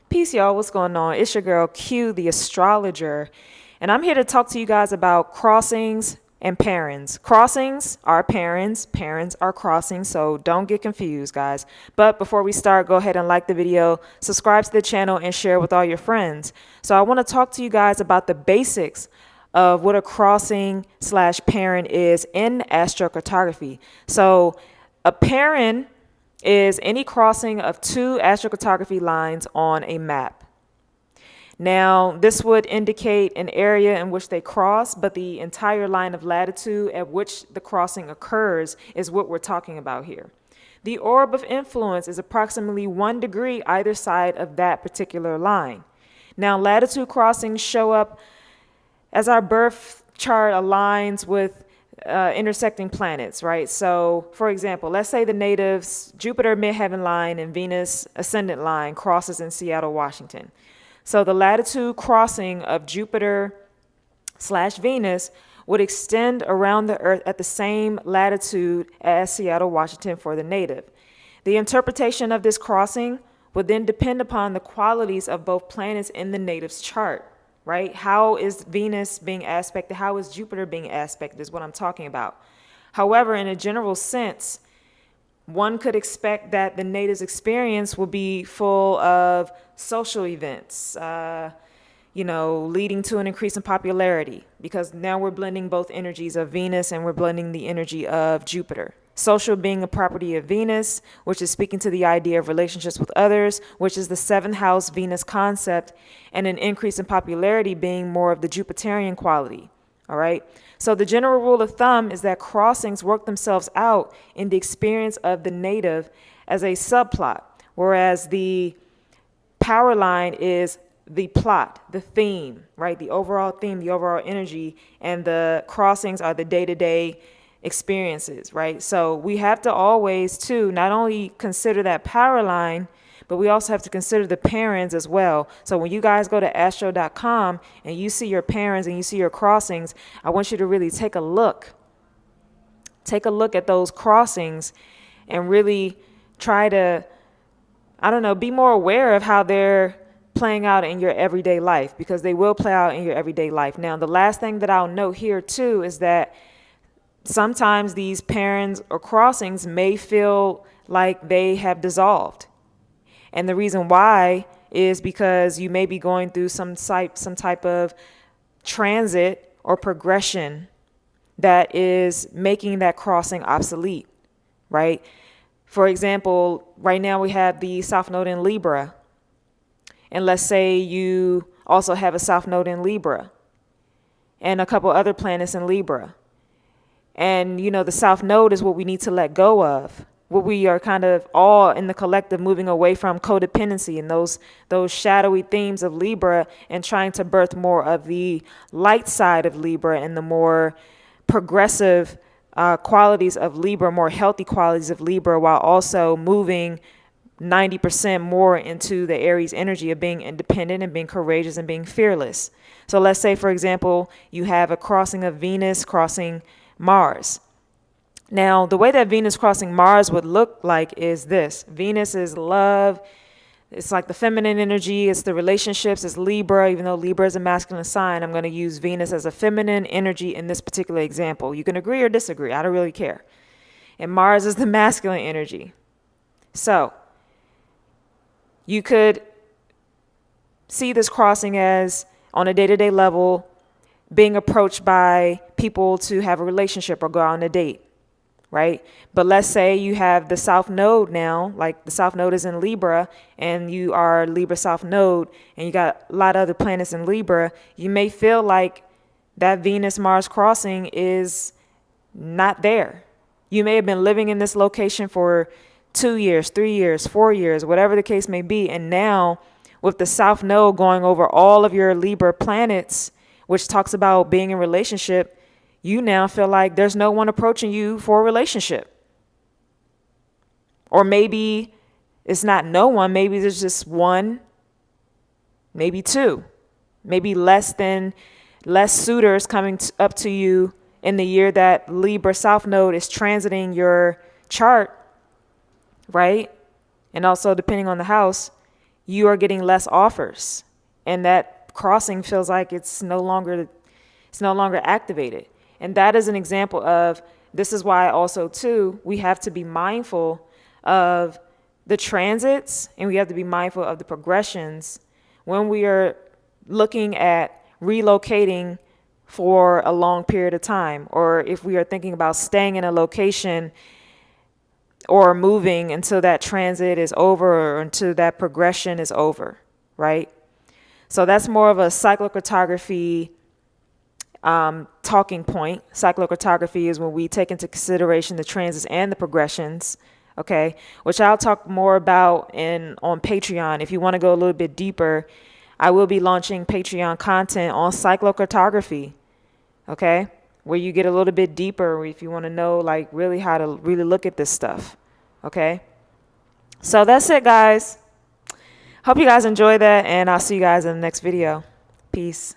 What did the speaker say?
Peace, y'all. What's going on? It's your girl Q, the astrologer, and I'm here to talk to you guys about crossings and parens. Crossings are parens, parens are crossings, so don't get confused, guys. But before we start, go ahead and like the video, subscribe to the channel, and share with all your friends. So I want to talk to you guys about the basics of what a crossing slash paren is in astrocartography. So a paren is any crossing of two astrocartography lines on a map. Now, this would indicate an area in which they cross, but the entire line of latitude at which the crossing occurs is what we're talking about here. The orb of influence is approximately 1 degree either side of that particular line. Now, latitude crossings show up as our birth chart aligns with intersecting planets, right? So, for example, let's say the natives' Jupiter midheaven line and Venus ascendant line crosses in Seattle, Washington. So the latitude crossing of Jupiter slash Venus would extend around the Earth at the same latitude as Seattle, Washington for the native. The interpretation of this crossing would then depend upon the qualities of both planets in the native's chart. Right? How is Venus being aspected? How is Jupiter being aspected is what I'm talking about. However, in a general sense, one could expect that the native's experience will be full of social events, leading to an increase in popularity, because now we're blending both energies of Venus and we're blending the energy of Jupiter. Social being a property of Venus, which is speaking to the idea of relationships with others, which is the seventh house Venus concept, and an increase in popularity being more of the Jupiterian quality. All right. So the general rule of thumb is that crossings work themselves out in the experience of the native as a subplot, whereas the power line is the plot, the theme, right? The overall theme, the overall energy, and the crossings are the day-to-day experiences, right? So we have to always, too, not only consider that power line, but we also have to consider the parens as well. So when you guys go to astro.com and you see your parens and you see your crossings, I want you to really take a look. Take a look at those crossings and really try to, be more aware of how they're playing out in your everyday life, because they will play out in your everyday life. Now, the last thing that I'll note here, too, is that sometimes these parens or crossings may feel like they have dissolved. And the reason why is because you may be going through some type of transit or progression that is making that crossing obsolete, right? For example, right now we have the South Node in Libra. And let's say you also have a South Node in Libra and a couple other planets in Libra. And, the South Node is what we need to let go of, what we are kind of all in the collective moving away from codependency and those shadowy themes of Libra, and trying to birth more of the light side of Libra and the more progressive qualities of Libra, more healthy qualities of Libra, while also moving 90% more into the Aries energy of being independent and being courageous and being fearless. So let's say, for example, you have a crossing of Venus crossing Mars. Now, the way that Venus crossing Mars would look like is this. Venus is love. It's like the feminine energy. It's the relationships. It's Libra. Even though Libra is a masculine sign, I'm going to use Venus as a feminine energy in this particular example. You can agree or disagree. I don't really care. And Mars is the masculine energy. So you could see this crossing as, on a day-to-day level, being approached by people to have a relationship or go on a date, right? But let's say you have the South Node now, like the South Node is in Libra, and you are Libra South Node, and you got a lot of other planets in Libra. You may feel like that Venus-Mars crossing is not there. You may have been living in this location for 2 years, 3 years, 4 years, whatever the case may be. And now with the South Node going over all of your Libra planets, which talks about being in relationship, you now feel like there's no one approaching you for a relationship. Or maybe it's not no one, maybe there's just one, maybe two, maybe less suitors coming up to you in the year that Libra South Node is transiting your chart, right? And also depending on the house, you are getting less offers, and that crossing feels like it's no longer activated. And that is an example of, this is why also too, we have to be mindful of the transits, and we have to be mindful of the progressions when we are looking at relocating for a long period of time, or if we are thinking about staying in a location or moving until that transit is over or until that progression is over, right? So that's more of a cyclocartography talking point. Cyclocartography is when we take into consideration the transits and the progressions, okay, which I'll talk more about on Patreon. If you want to go a little bit deeper, I will be launching Patreon content on cyclocartography, okay, where you get a little bit deeper if you want to know like really how to really look at this stuff, okay? So that's it, guys. Hope you guys enjoy that, and I'll see you guys in the next video. Peace.